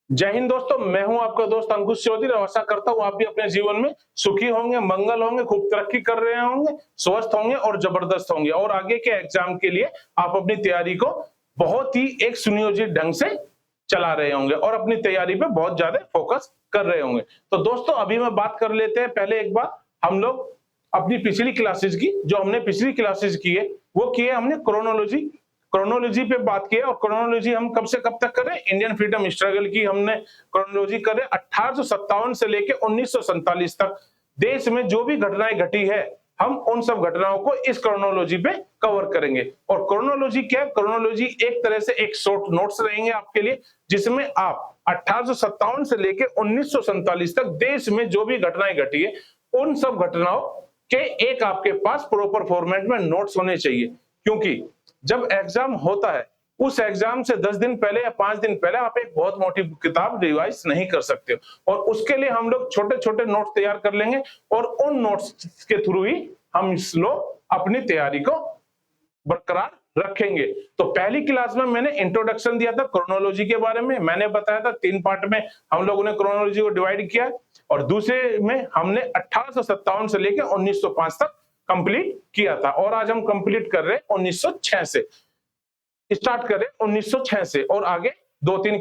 जय हिंद दोस्तों, मैं हूं आपका दोस्त अंकुश चौधरी और आशा करता हूं आप भी अपने जीवन में सुखी होंगे, मंगल होंगे, खूब तरक्की कर रहे होंगे, स्वस्थ होंगे और जबरदस्त होंगे और आगे के एग्जाम के लिए आप अपनी तैयारी को बहुत ही एक सुनियोजित ढंग से चला रहे होंगे और अपनी तैयारी पे बहुत ज्यादा फोकस कर रहे होंगे। तो दोस्तों अभी मैं बात कर लेते हैं, पहले एक बार हम लोग अपनी पिछली क्लासेस की, जो हमने पिछली क्लासेस की है वो की है हमने क्रोनोलॉजी क्रोनोलॉजी पे बात की है। और क्रोनोलॉजी हम कब से कब तक कर रहे हैं, इंडियन फ्रीडम स्ट्रगल की हमने क्रोनोलॉजी कर रहे हैं 1857 से लेके 1947 तक। देश में जो भी घटनाएं घटी है हम उन सब घटनाओं को इस क्रोनोलॉजी पे कवर करेंगे। और क्रोनोलॉजी क्या है, क्रोनोलॉजी एक तरह से एक शॉर्ट नोट्स रहेंगे आपके लिए, जिसमें आप 1857 से लेके 1947 तक देश में जो भी घटनाएं घटी है उन सब घटनाओं के एक आपके पास प्रॉपर फॉर्मेट में नोट्स होने चाहिए। क्योंकि जब एग्जाम होता है उस एग्जाम से 10 दिन पहले या 5 दिन पहले आप एक बहुत मोटी किताब रिवाइज नहीं कर सकते हो और उसके लिए हम लोग छोटे छोटे नोट्स तैयार कर लेंगे और उन नोट्स के थ्रू ही हम इस लोग अपनी तैयारी को बरकरार रखेंगे। तो पहली क्लास में मैंने इंट्रोडक्शन दिया था क्रोनोलॉजी के बारे में, मैंने बताया था 3 पार्ट में हम लोगों ने क्रोनोलॉजी को डिवाइड किया और दूसरे में हमने 1857 से लेकर 1905 तक कंप्लीट किया था और आज हम कंप्लीट कर रहे हैं 1906 से, स्टार्ट कर रहे हैं 1906 से और आगे दो तीन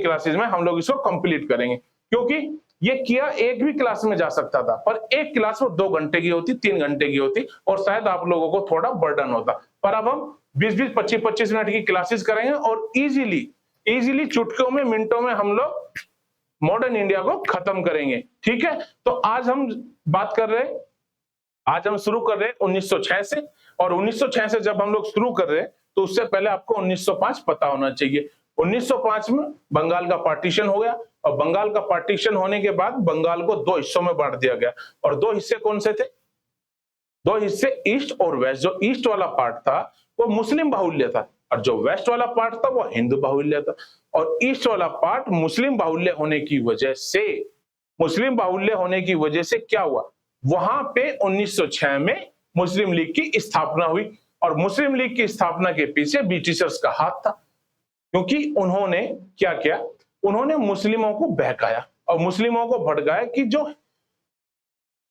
क्लासेस में हम लोग इसको कंप्लीट करेंगे। क्योंकि ये किया एक भी क्लास में जा सकता था पर एक क्लास वो 2 घंटे की होती, 3 घंटे की होती और शायद आप लोगों को थोड़ा बर्डन होता। पर अब हम 20-20, 25-25 मिनट की क्लासेस करेंगे और इजीली चुटकियों में, मिनटों में हम लोग मॉडर्न इंडिया को खत्म करेंगे। ठीक है, तो आज हम बात कर रहे हैं, आज हम शुरू कर रहे हैं 1906 से। और 1906 से जब हम लोग शुरू कर रहे हैं तो उससे पहले आपको 1905 पता होना चाहिए। 1905 में बंगाल का पार्टीशन हो गया और बंगाल का पार्टीशन होने के बाद बंगाल को 2 हिस्सों में बांट दिया गया। और 2 हिस्से कौन से थे? 2 हिस्से ईस्ट और वेस्ट। जो ईस्ट वाला पार्ट था वो मुस्लिम बाहुल्य था और जो वेस्ट वाला पार्ट था वो हिंदू बाहुल्य था। और ईस्ट वाला पार्ट मुस्लिम बाहुल्य होने की वजह से क्या हुआ, वहां पे 1906 में मुस्लिम लीग की स्थापना हुई और मुस्लिम लीग की स्थापना के पीछे ब्रिटिशर्स का हाथ था। क्योंकि उन्होंने क्या किया, उन्होंने मुस्लिमों को बहकाया और मुस्लिमों को भड़काया कि जो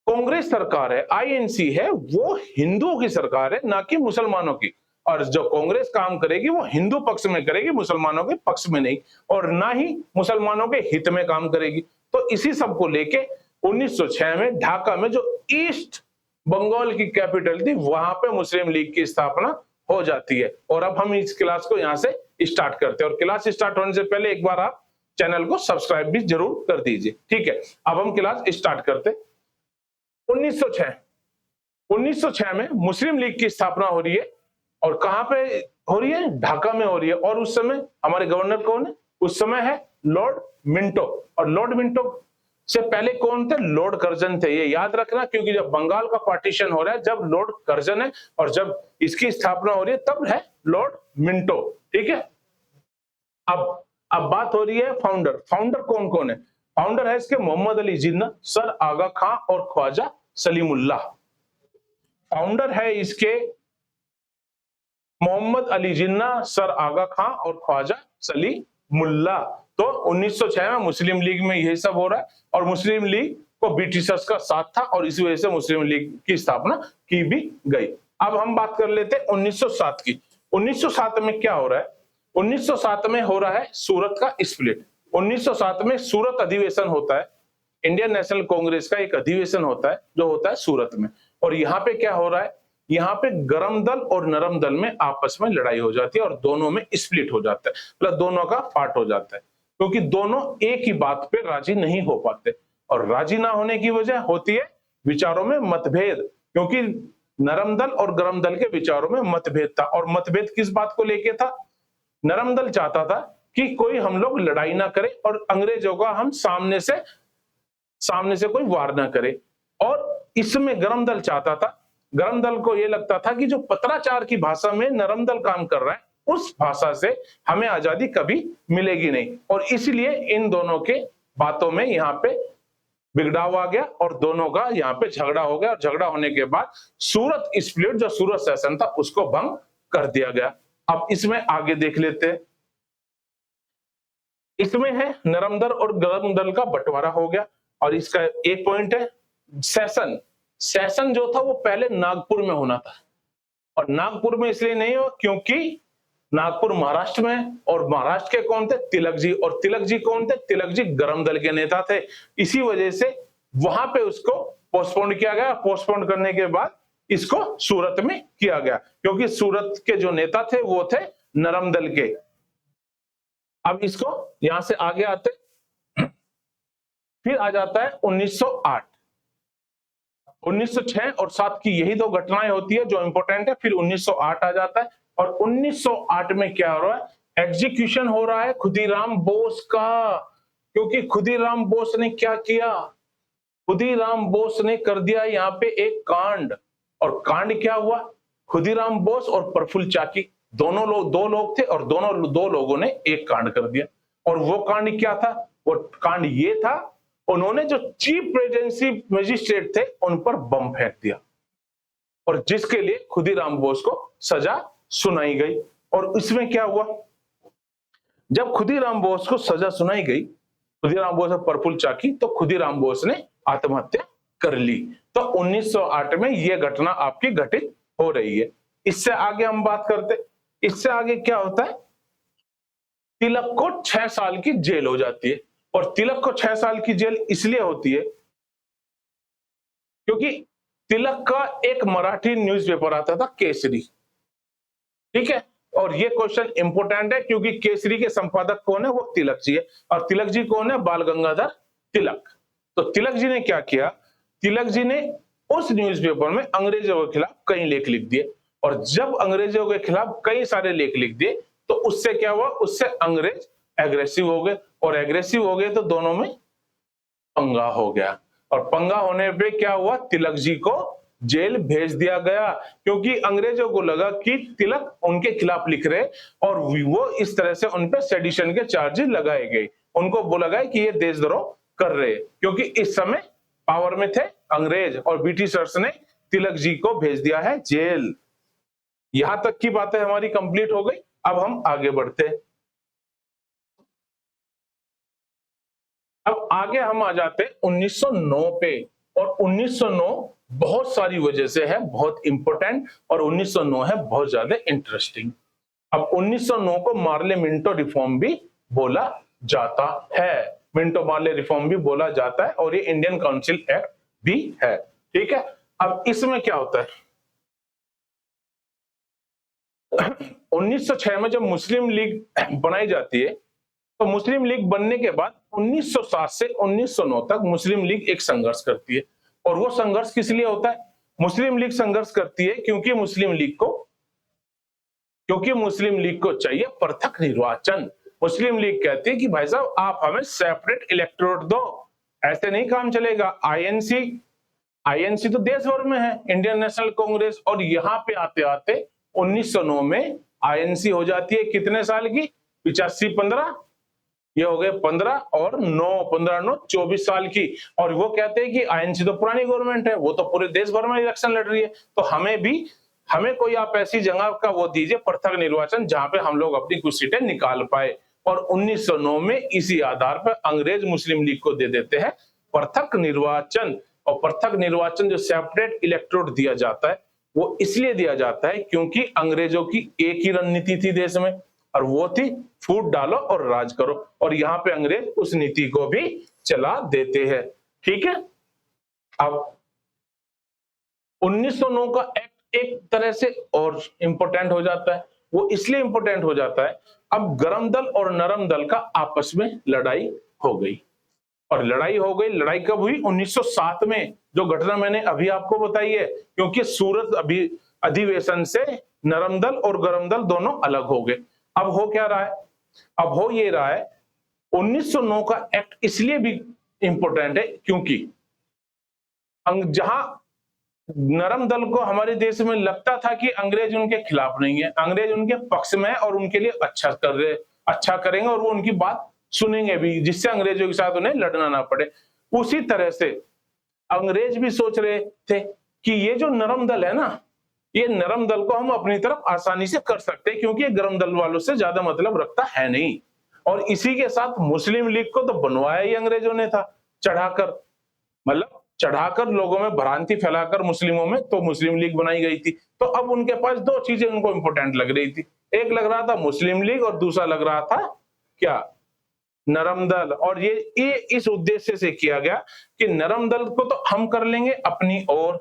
कांग्रेस सरकार है, आईएनसी है, वो हिंदुओं की सरकार है ना कि मुसलमानों की। और जो कांग्रेस काम करेगी वो हिंदू पक्ष में करेगी, मुसलमानों के पक्ष में नहीं, और ना ही मुसलमानों के हित में काम करेगी। तो इसी सब को लेके 1906 में ढाका में जो ईस्ट बंगाल की कैपिटल थी वहां पे मुस्लिम लीग की स्थापना हो जाती है। और अब हम इस क्लास को यहां से स्टार्ट करते हैं और क्लास स्टार्ट होने से पहले एक बार आप चैनल को सब्सक्राइब भी जरूर कर दीजिए। ठीक है, अब हम क्लास स्टार्ट करते। 1906 में मुस्लिम लीग की स्थापना हो रही है और कहां पे हो रही है, ढाका में हो रही है। और उस समय हमारे गवर्नर कौन है, उस समय है लॉर्ड मिंटो। और लॉर्ड मिंटो से पहले कौन थे, लॉर्ड कर्जन थे। ये याद रखना, क्योंकि जब बंगाल का पार्टीशन हो रहा है जब लॉर्ड कर्जन है और जब इसकी स्थापना हो रही है तब है लॉर्ड मिंटो। ठीक है, अब बात हो रही है फाउंडर कौन कौन है। फाउंडर है इसके मोहम्मद अली जिन्ना, सर आगा खां और ख्वाजा सलीमुल्लाह। फाउंडर है इसके मोहम्मद अली जिन्ना, सर आगा खां और ख्वाजा सलीमुल्लाह। तो 1906 में मुस्लिम लीग में यही सब हो रहा है और मुस्लिम लीग को ब्रिटिशर्स का साथ था और इसी वजह से मुस्लिम लीग की स्थापना की भी गई। अब हम बात कर लेते हैं 1907 की। 1907 में क्या हो रहा है, 1907 में हो रहा है सूरत का स्प्लिट। 1907 में सूरत अधिवेशन होता है, इंडियन नेशनल कांग्रेस का एक अधिवेशन होता है जो होता है सूरत में। और यहाँ पे क्या हो रहा है, यहाँ पे गरम दल और नरम दल में आपस में लड़ाई हो जाती है और दोनों में स्प्लिट हो जाता है, मतलब दोनों का फाट हो जाता है, क्योंकि दोनों एक ही बात पे राजी नहीं हो पाते। और राजी ना होने की वजह होती है विचारों में मतभेद, क्योंकि नरम दल और गरम दल के विचारों में मतभेद था। और मतभेद किस बात को लेके था, नरम दल चाहता था कि कोई हम लोग लड़ाई ना करे और अंग्रेजों का हम सामने से कोई वार ना करे। और इसमें गरम दल चाहता था, गरम दल को यह लगता था कि जो पत्राचार की भाषा में नरम दल काम कर रहा है उस भाषा से हमें आजादी कभी मिलेगी नहीं। और इसलिए इन दोनों के बातों में यहाँ पे बिगड़ाव आ गया और दोनों का यहाँ पे झगड़ा हो गया। और झगड़ा होने के बाद सूरत स्प्लिट, जो सूरत सेशन था, उसको भंग कर दिया गया। अब इसमें आगे देख लेते हैं। इसमें है नरम दल और गरम दल का बंटवारा हो गया। और इसका एक पॉइंट है सेशन। सेशन जो था वो पहले नागपुर में होना था, और नागपुर में इसलिए नहीं हो क्योंकि नागपुर महाराष्ट्र में है, और महाराष्ट्र के कौन थे? तिलक जी। और तिलक जी कौन थे? तिलक जी गरम दल के नेता थे। इसी वजह से वहां पे उसको पोस्टपोन किया गया। पोस्टपोन करने के बाद इसको सूरत में किया गया, क्योंकि सूरत के जो नेता थे वो थे नरम दल के। अब इसको यहां से आगे आते, फिर आ जाता है 1908। 1906 और 7 की यही दो घटनाएं होती है जो इंपॉर्टेंट है। फिर 1908 आ जाता है, और 1908 में क्या हो रहा है? एग्जीक्यूशन हो रहा है खुदीराम बोस का। क्योंकि खुदीराम बोस ने क्या किया? खुदीराम बोस ने कर दिया यहाँ पे एक कांड। और कांड क्या हुआ? खुदीराम बोस और प्रफुल्ल चाकी दोनों लोग, दो लोग थे, और दो लोगों ने एक कांड कर दिया। और वो कांड क्या था? वो कांड ये था, उन्होंने जो चीफ प्रेसिडेंसी मजिस्ट्रेट थे उन पर बम फेंक दिया, और जिसके लिए खुदीराम बोस को सजा सुनाई गई। और इसमें क्या हुआ? जब खुदीराम बोस को सजा सुनाई गई, खुदीराम बोस और प्रफुल्ल चाकी, तो खुदीराम बोस ने आत्महत्या कर ली। तो 1908 में यह घटना आपकी घटित हो रही है। इससे आगे हम बात करते, इससे आगे क्या होता है? तिलक को 6 साल की जेल हो जाती है। और तिलक को 6 साल की जेल इसलिए होती है क्योंकि तिलक का एक मराठी न्यूज़पेपर आता था केसरी, ठीक है। और ये क्वेश्चन इंपोर्टेंट है क्योंकि केसरी के संपादक कौन है? वो तिलक जी है। और तिलक जी कौन है? बाल गंगाधर तिलक। तो तिलक जी ने क्या किया? तिलक जी ने उस न्यूज़पेपर में अंग्रेजों के खिलाफ कई लेख लिख दिए। और जब अंग्रेजों के खिलाफ कई सारे लेख लिख दिए तो उससे क्या हुआ? उससे अंग्रेज एग्रेसिव हो गए, और एग्रेसिव हो गए तो दोनों में पंगा हो गया। और पंगा होने पे क्या हुआ? तिलक जी को जेल भेज दिया गया, क्योंकि अंग्रेजों को लगा कि तिलक उनके खिलाफ लिख रहे, और वो इस तरह से उन पे सेडिशन के चार्जेस लगाए गए। उनको बोला गया कि ये देशद्रोह कर रहे, क्योंकि इस समय पावर में थे अंग्रेज, और ब्रिटिशर्स ने तिलक जी को भेज दिया है जेल। यहां तक की बातें हमारी कंप्लीट हो गई। अब हम आगे बढ़ते हैं। अब आगे हम आ जाते 1909 पे। और 1909 बहुत सारी वजह से है बहुत इंपॉर्टेंट, और 1909 है बहुत ज्यादा इंटरेस्टिंग। अब 1909 को मार्ले मिंटो रिफॉर्म भी बोला जाता है, मिंटो मार्ले रिफॉर्म भी बोला जाता है, और ये इंडियन काउंसिल एक्ट भी है, ठीक है। अब इसमें क्या होता है? 1906 में जब मुस्लिम लीग बनाई जाती है, तो मुस्लिम लीग बनने के बाद 1907 से 1909 तक मुस्लिम लीग एक संघर्ष करती है। और वो संघर्ष किस लिए होता है? मुस्लिम लीग संघर्ष करती है क्योंकि मुस्लिम लीग को चाहिए पृथक निर्वाचन। मुस्लिम लीग कहती है कि भाई साहब आप हमें सेपरेट इलेक्टोरेट दो, ऐसे नहीं काम चलेगा। आईएनसी तो देश भर में है, इंडियन नेशनल कांग्रेस, और यहाँ पे आते आते 1909 में आईएनसी हो जाती है कितने साल की? 85-15, ये हो गए 15 और 9, 15-9 24 साल की। और वो कहते हैं कि आईएनसी तो पुरानी गवर्नमेंट है, वो तो पूरे देश भर में इलेक्शन लड़ रही है, तो हमें कोई आप ऐसी जगह का वो दीजिए पृथक निर्वाचन जहां पे हम लोग अपनी कुछ सीटें निकाल पाए। और 1909 में इसी आधार पर अंग्रेज मुस्लिम लीग को दे देते हैं पृथक निर्वाचन। और पृथक निर्वाचन जो सेपरेट इलेक्टोरेट दिया जाता है वो इसलिए दिया जाता है क्योंकि अंग्रेजों की एक ही रणनीति थी देश में, और वो थी फूट डालो और राज करो। और यहाँ पे अंग्रेज उस नीति को भी चला देते हैं, ठीक है। अब 1909 का एक्ट एक तरह से और इंपॉर्टेंट हो जाता है। वो इसलिए इंपॉर्टेंट हो जाता है, अब गरम दल और नरम दल का आपस में लड़ाई हो गई। और लड़ाई कब हुई? 1907 में, जो घटना मैंने अभी आपको बताई है। क्योंकि सूरत अधिवेशन से नरम दल और गरम दल दोनों अलग हो गए। अब हो क्या रहा है? अब हो ये रहा है 1909 का एक्ट इसलिए भी इंपॉर्टेंट है क्योंकि जहां नरम दल को हमारे देश में लगता था कि अंग्रेज उनके खिलाफ नहीं है, अंग्रेज उनके पक्ष में है और उनके लिए अच्छा करेंगे, और वो उनकी बात सुनेंगे भी, जिससे अंग्रेजों के साथ उन्हें लड़ना ना पड़े। उसी तरह से अंग्रेज भी सोच रहे थे कि ये जो नरम दल है ना, ये नरम दल को हम अपनी तरफ आसानी से कर सकते हैं, क्योंकि ये गरम दल वालों से ज्यादा मतलब रखता है नहीं। और इसी के साथ मुस्लिम लीग को तो बनवाया ही अंग्रेजों ने था, चढ़ाकर, मतलब चढ़ाकर लोगों में भ्रांति फैलाकर मुस्लिमों में, तो मुस्लिम लीग बनाई गई थी। तो अब उनके पास दो चीजें उनको इंपॉर्टेंट लग रही थी, एक लग रहा था मुस्लिम लीग और दूसरा लग रहा था क्या, नरम दल। और ये इस उद्देश्य से किया गया कि नरम दल को तो हम कर लेंगे अपनी ओर,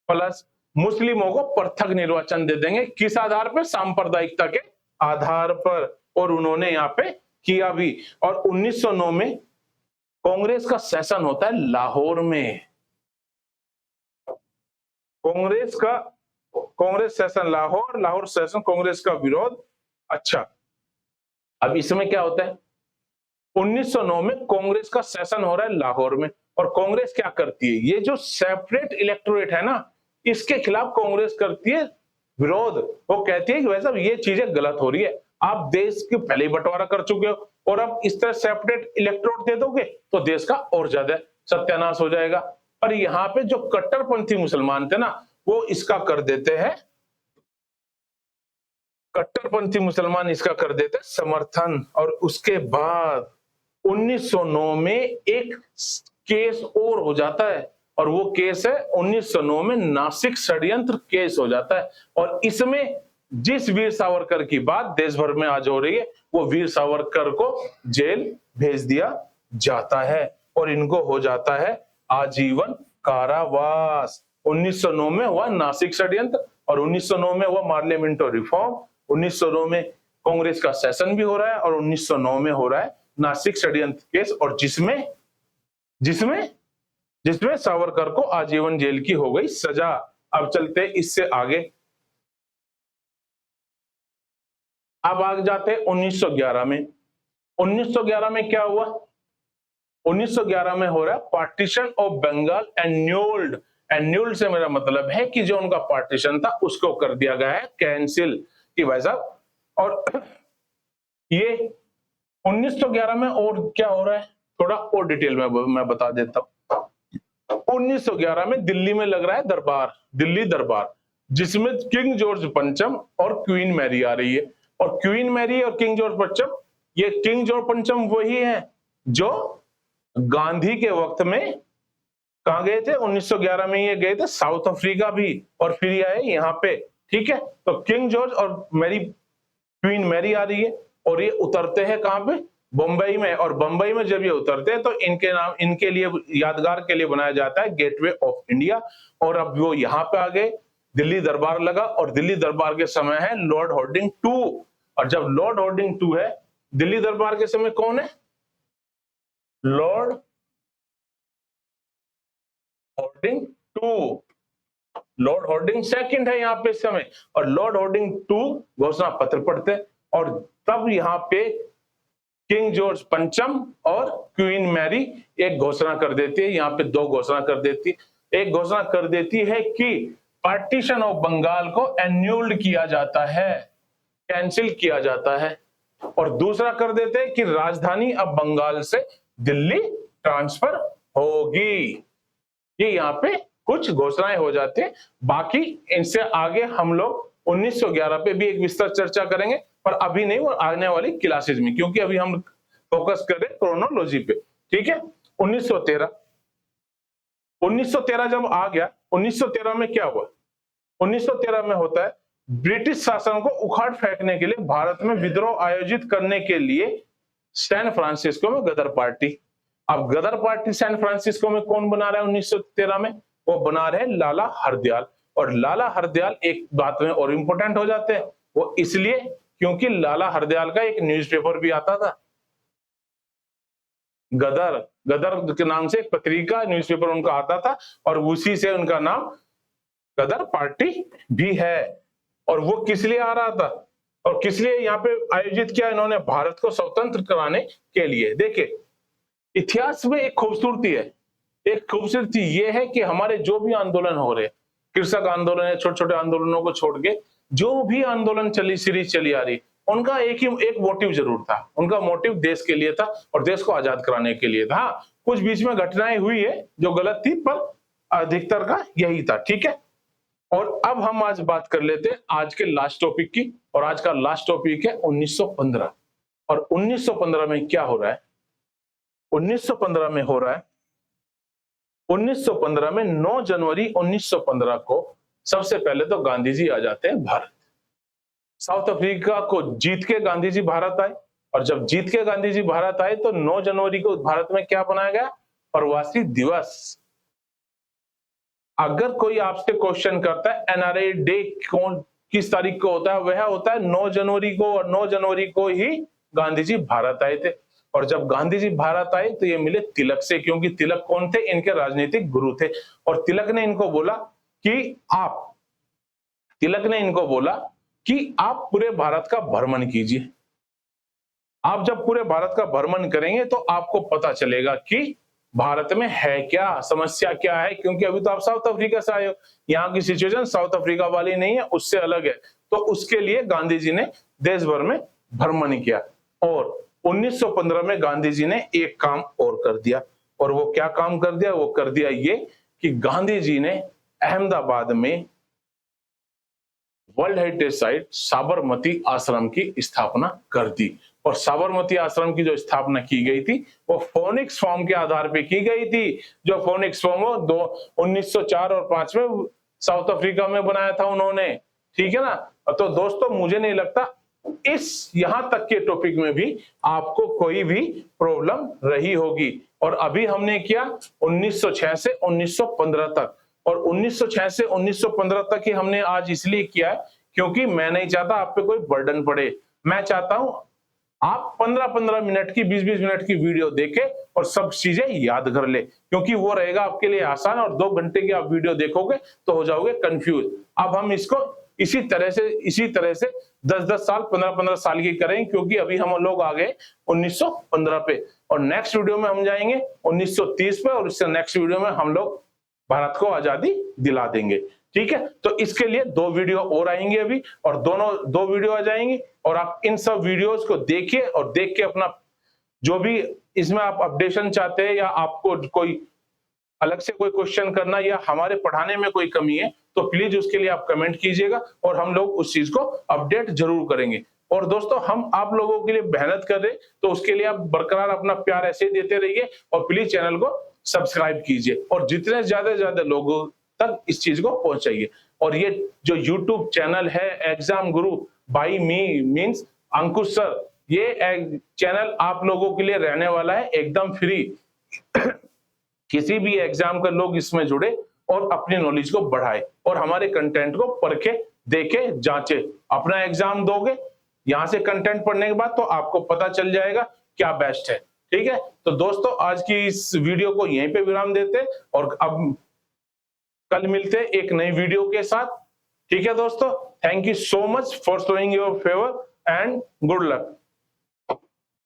प्लस मुस्लिमों को पृथक निर्वाचन दे देंगे, किस आधार पर, सांप्रदायिकता के आधार पर। और उन्होंने यहाँ पे किया भी। और 1909 में कांग्रेस का सेशन होता है लाहौर में, कांग्रेस सेशन लाहौर सेशन, कांग्रेस का विरोध। अच्छा, अब इसमें क्या होता है, 1909 में कांग्रेस का सेशन हो रहा है लाहौर में, और कांग्रेस क्या करती है, ये जो सेपरेट इलेक्टोरेट है ना, इसके खिलाफ कांग्रेस करती है विरोध। वो कहती है कि भाई साहब ये चीजें गलत हो रही है, आप देश के पहले ही बंटवारा कर चुके हो और अब इस तरह सेपरेट इलेक्टोरेट दे दोगे तो देश का और ज्यादा सत्यानाश हो जाएगा। पर यहाँ पे जो कट्टरपंथी मुसलमान थे ना, वो इसका कर देते हैं, कट्टरपंथी मुसलमान इसका कर देते समर्थन। और उसके बाद 1909 में एक केस और हो जाता है, और वो केस है 1909 में नासिक षड्यंत्र केस हो जाता है। और इसमें जिस वीर सावरकर की बात देश भर में आज हो रही है, वो वीर सावरकर को जेल भेज दिया जाता है और इनको हो जाता है आजीवन कारावास। 1909 में हुआ नासिक षड्यंत्र और 1909 में हुआ मार्लियामेंटो रिफॉर्म। 1909 में कांग्रेस का सेशन भी हो रहा है और 1909 में हो रहा है नासिक षड्यंत्र केस, और जिसमें सावरकर को आजीवन जेल की हो गई सजा। अब चलते इससे आगे, अब आगे जाते 1911 में। 1911 में क्या हुआ, 1911 में हो रहा है पार्टीशन ऑफ बंगाल एन्यूल्ड। एन्यूल्ड से मेरा मतलब है कि जो उनका पार्टीशन था उसको कर दिया गया है कैंसिल, कि भाई साहब। और ये 1911 में और क्या हो रहा है, थोड़ा और डिटेल में मैं बता देता हूं। 1911 में दिल्ली में लग रहा है दरबार, दिल्ली दरबार, जिसमें किंग जॉर्ज पंचम और क्वीन मैरी आ रही है। और क्वीन मैरी और किंग जॉर्ज पंचम, ये किंग जॉर्ज पंचम वही है जो गांधी के वक्त में कहा गए थे, 1911 में ये गए थे साउथ अफ्रीका भी, और फिर ये आए यहाँ पे, ठीक है। तो किंग जॉर्ज और मैरी, क्वीन मैरी आ रही है, और ये उतरते हैं कहां पे, बंबई में। और बंबई में जब ये उतरते हैं तो इनके नाम, इनके लिए यादगार के लिए बनाया जाता है गेटवे ऑफ इंडिया। और अब वो यहाँ पे आ गए, दिल्ली दरबार लगा, और दिल्ली दरबार के समय है लॉर्ड हार्डिंग 2। और जब लॉर्ड हार्डिंग 2 है दिल्ली दरबार के समय, कौन है, Lord Hardinge 2, Lord Hardinge second है यहाँ पे इस समय, और लॉर्ड हार्डिंग 2 घोषणा पत्र पढ़ते हैं। और तब यहाँ पे किंग जॉर्ज पंचम और क्वीन मैरी एक घोषणा कर देती है, यहाँ पे 2 घोषणा कर देती है। एक घोषणा कर देती है कि पार्टीशन ऑफ बंगाल को एन्यूल्ड किया जाता है, कैंसिल किया जाता है। और दूसरा कर देते हैं कि राजधानी अब बंगाल से दिल्ली ट्रांसफर होगी। ये यहाँ पे कुछ घोषणाएं हो जाते हैं। बाकी इनसे आगे हम लोग 1911 पे भी एक विस्तृत चर्चा करेंगे, पर अभी नहीं, वो आने वाली क्लासेस में, क्योंकि अभी हम फोकस कर रहे हैं क्रोनोलॉजी पे, ठीक है। 1913 जब आ गया, 1913 में क्या हुआ, 1913 में होता है ब्रिटिश शासन को उखाड़ फेंकने के लिए भारत में विद्रोह आयोजित करने के लिए सैन फ्रांसिस्को में गदर पार्टी। अब गदर पार्टी सैन फ्रांसिस्को में कौन बना रहा है 1913 में, वो बना रहे लाला हरदयाल। और लाला हरदयाल एक बात में और इंपॉर्टेंट हो जाते हैं, वो इसलिए क्योंकि लाला हरदयाल का एक न्यूज़पेपर भी आता था, गदर, गदर के नाम से एक पत्रिका न्यूज़पेपर उनका आता था, और उसी से उनका नाम गदर पार्टी भी है। और वो किस लिए आ रहा था और किस लिए यहाँ पे आयोजित किया इन्होंने, भारत को स्वतंत्र कराने के लिए। देखिए इतिहास में एक खूबसूरती है, एक खूबसूरती ये है कि हमारे जो भी आंदोलन हो रहे, कृषक आंदोलन है, छोटे छोटे आंदोलनों को छोड़ के जो भी आंदोलन सीरीज चली आ रही, उनका एक मोटिव जरूर था, उनका मोटिव देश के लिए था और देश को आजाद कराने के लिए था। हाँ, कुछ बीच में घटनाएं हुई है जो गलत थी, पर अधिकतर का यही था, ठीक है। और अब हम आज बात कर लेते हैं आज के लास्ट टॉपिक की, और आज का लास्ट टॉपिक है 1915। और 1915 में क्या हो रहा है? 1915 में हो रहा है, 1915 में 9 जनवरी 1915 को सबसे पहले तो गांधी जी आ जाते हैं भारत। साउथ अफ्रीका को जीत के गांधी जी भारत आए, और जब जीत के गांधी जी भारत आए तो 9 जनवरी को भारत में क्या बनाया गया? प्रवासी दिवस। अगर कोई आपसे क्वेश्चन करता है एनआरए डे कौन किस तारीख को होता है, वह होता है 9 जनवरी को, और 9 जनवरी को ही गांधी जी भारत आए थे। और जब गांधी जी भारत आए तो ये मिले तिलक से, क्योंकि तिलक कौन थे? इनके राजनीतिक गुरु थे। और तिलक ने इनको बोला कि आप पूरे भारत का भ्रमण कीजिए। आप जब पूरे भारत का भ्रमण करेंगे तो आपको पता चलेगा कि भारत में है क्या, समस्या क्या है, क्योंकि अभी तो आप साउथ अफ्रीका से आए हो, यहाँ की सिचुएशन साउथ अफ्रीका वाली नहीं है, उससे अलग है। तो उसके लिए गांधी जी ने देश भर में भ्रमण किया। और 1915 में गांधी जी ने एक काम और कर दिया, और वो क्या काम कर दिया? वो कर दिया ये कि गांधी जी ने अहमदाबाद में वर्ल्ड हेरिटेज साइट साबरमती आश्रम की स्थापना कर दी। और साबरमती आश्रम की जो स्थापना की गई थी वो फोनिक्स फॉर्म के आधार पे की गई थी, जो फोनिक्स फॉर्म 1904 और 5 में साउथ अफ्रीका में बनाया था उन्होंने, ठीक है ना। तो दोस्तों मुझे नहीं लगता इस यहां तक के टॉपिक में भी आपको कोई भी प्रॉब्लम रही होगी। और अभी हमने किया 1906 से 1915 तक, और 1906 से 1915 तक ही हमने आज इसलिए किया है क्योंकि मैं नहीं चाहता आप पे कोई बर्डन पड़े। मैं चाहता हूं आप 15-15 मिनट की 20-20 मिनट की वीडियो देखें और सब चीजें याद कर ले, क्योंकि वो रहेगा आपके लिए आसान। और 2 घंटे की आप वीडियो देखोगे तो हो जाओगे कंफ्यूज। अब हम इसको इसी तरह से 10-10 साल 15-15 साल की करें, क्योंकि अभी हम लोग आ गए 1915 पे, और नेक्स्ट वीडियो में हम जाएंगे 1930 पे, और इससे नेक्स्ट वीडियो में हम लोग भारत को आजादी दिला देंगे, ठीक है। तो इसके लिए 2 वीडियो और आएंगे अभी, और दोनों 2 वीडियो आ जाएंगी, और आप इन सब वीडियोस को देखिए, और देख के अपना जो भी इसमें आप अपडेशन चाहते हैं, या आपको कोई अलग से कोई क्वेश्चन करना, या हमारे पढ़ाने में कोई कमी है, तो प्लीज उसके लिए आप कमेंट कीजिएगा, और हम लोग उस चीज को अपडेट जरूर करेंगे। और दोस्तों हम आप लोगों के लिए मेहनत कर रहे, तो उसके लिए आप बरकरार अपना प्यार ऐसे ही देते रहिए, और प्लीज चैनल को सब्सक्राइब कीजिए, और जितने ज्यादा से ज्यादा लोगों तक इस चीज को पहुंचाइए। और ये जो YouTube चैनल है exam Guru by me means Ankush sir, ये चैनल आप लोगों के लिए रहने वाला है एकदम फ्री। किसी भी एग्जाम का लोग इसमें जुड़े और अपनी नॉलेज को बढ़ाए, और हमारे कंटेंट को परखे, देखे, जांचे। अपना एग्जाम दोगे यहां से कंटेंट पढ़ने के बाद, तो आपको पता चल जाएगा क्या बेस्ट है, ठीक है। तो दोस्तों आज की इस वीडियो को यहीं पे विराम देते, और अब कल मिलते एक नई वीडियो के साथ, ठीक है दोस्तों। Thank you so much for showing your favour and good luck.